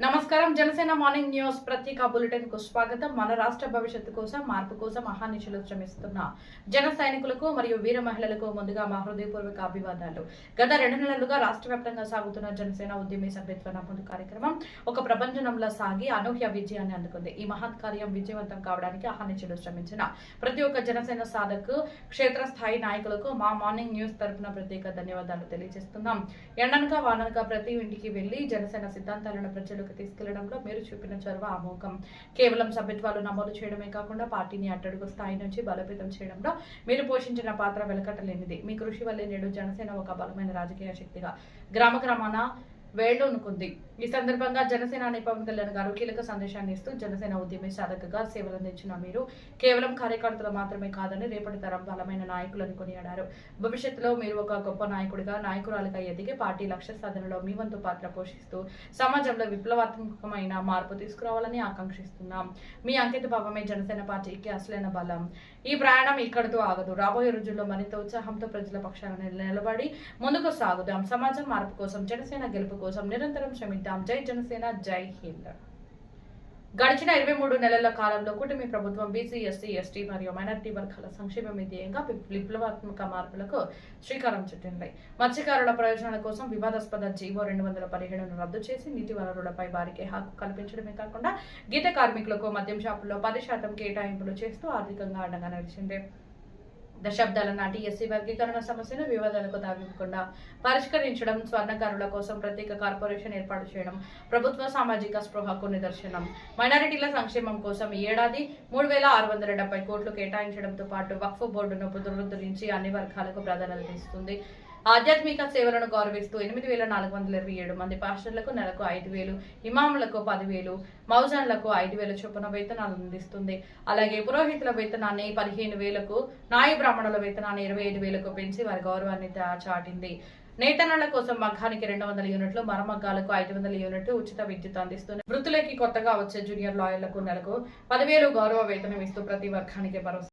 నమస్కారం. Janasena morning news ప్రత్యేక bulletin కు స్వాగతం. మన రాష్ట్ర భవిష్యత్తు కోసం మార్పు కోసం అహర్నిశలు శ్రమిస్తున్న జన సైనికులకు మరియు వీర మహిళలకు ముందుగా మా హృదయపూర్వక అభివాదాలు. గత 2 నెలలుగా రాష్ట్ర వ్యాప్తంగా సాగుతున్న జనసేన ఉద్యమి సభ్యత్వ నమోదు కార్యక్రమం ఒక ప్రపంచంలో సాగి అనూహ్య విజయాన్ని అందుకుంది. ఈ మహత్ కార్యం విజయవంతం కావడానికి అహర్నిశలు శ్రమించిన ప్రతి ఒక్క జనసేన సాధకు, క్షేత్రస్థాయి నాయకులకు మా మార్నింగ్ న్యూస్ తరపున ప్రత్యేక ధన్యవాదాలు తెలియజేస్తున్నాం. ఎండనక వాననక ప్రతి ఇంటికి వెళ్లి జనసేన సిద్ధాంతాలను ప్రజలు తీసుకెళ్లడంలో మీరు చూపిన చొరవ అమోఘం. కేవలం సభ్యత్వాలు నమోదు చేయడమే కాకుండా పార్టీని అట్టడుగు స్థాయి నుంచి బలోపేతం చేయడంలో మీరు పోషించిన పాత్ర వెలకట్టలేనిది. మీ కృషి వల్లే నేడు జనసేన ఒక బలమైన రాజకీయ శక్తిగా గ్రామాన వేళ్లూనుకుంది. ఈ సందర్భంగా జనసేనాని పవన్ కళ్యాణ్ గారు కీలక సందేశాన్ని ఇస్తూ జనసేన ఉద్యమి సాధకగా సేవలందించిన మీరు కేవలం కార్యకర్తలు మాత్రమే కాదని రేపటి తరం బలమైన నాయకులను కొనియాడారు. భవిష్యత్తులో మీరు ఒక గొప్ప నాయకురాలిగా ఎదిగి పార్టీ లక్ష్య సాధనలో మీ వంతు పాత్ర పోషిస్తూ సమాజంలో విప్లవాత్మకమైన మార్పు తీసుకురావాలని ఆకాంక్షిస్తున్నాం. మీ అంకిత భావమే జనసేన పార్టీకి అసలైన బలం. ఈ ప్రయాణం ఇక్కడితో ఆగదు. రాబోయే రోజుల్లో మరింత ఉత్సాహంతో ప్రజల పక్షాన నిలబడి ముందుకు సాగుదాం. సమాజం మార్పు కోసం, జనసేన గెలుపు కోసం నిరంతరం శ్రమిద్దాం. జై జనసేన, జై హింద్. గడిచిన 23 నెలల కాలంలో కూటమి ప్రభుత్వం బీసీ, ఎస్సీ, ఎస్టీ మరియు మైనారిటీ వర్గాల సంక్షేమం ధ్యేయంగా విప్లవాత్మక మార్పులకు శ్రీకారం చుట్టింది. మత్స్యకారుల ప్రయోజనాల కోసం వివాదాస్పద జీవో 217ను రద్దు చేసి నీటి వనరులపై వారికి హక్కు కల్పించడమే కాకుండా గీత కార్మికులకు మద్యం షాపుల్లో 10% కేటాయింపులు చేస్తూ ఆర్థికంగా అండగా నిలిచింది. దశాబ్దాల నాటి ఎస్సీ వర్గీకరణ సమస్యను వివాదాలకు తావివ్వకుండా పరిష్కరించడం, స్వర్ణకారుల కోసం ప్రత్యేక కార్పొరేషన్ ఏర్పాటు చేయడం ప్రభుత్వ సామాజిక స్పృహకు నిదర్శనం. మైనారిటీల సంక్షేమం కోసం ఈ ఏడాది 3670 కోట్లు కేటాయించడంతో పాటు వక్ఫ్ బోర్డును పునరుద్ధరించి అన్ని వర్గాలకు ప్రాధాన్యత ఇస్తుంది. ఆధ్యాత్మిక సేవలను గౌరవిస్తూ 8427 మంది పాస్టర్లకు నెలకు 5000, ఇమాములకు 10,000, మౌజాన్లకు 5,000 చొప్పున వేతనాలు అందిస్తుంది. అలాగే పురోహితుల వేతనాన్ని 15,000కు, నాయ బ్రాహ్మణుల వేతనాన్ని 25,000కు పెంచి వారి గౌరవాన్ని చాటింది. నేతన్నల కోసం మగ్గానికి 200 యూనిట్లు, మరమగ్గాలకు 500 యూనిట్లు ఉచిత విద్యుత్ అందిస్తుంది. వృత్తులకి కొత్తగా వచ్చే జూనియర్ లాయర్లకు నెలకు 10,000 గౌరవ వేతనం ఇస్తూ ప్రతి వర్గానికి భరోసా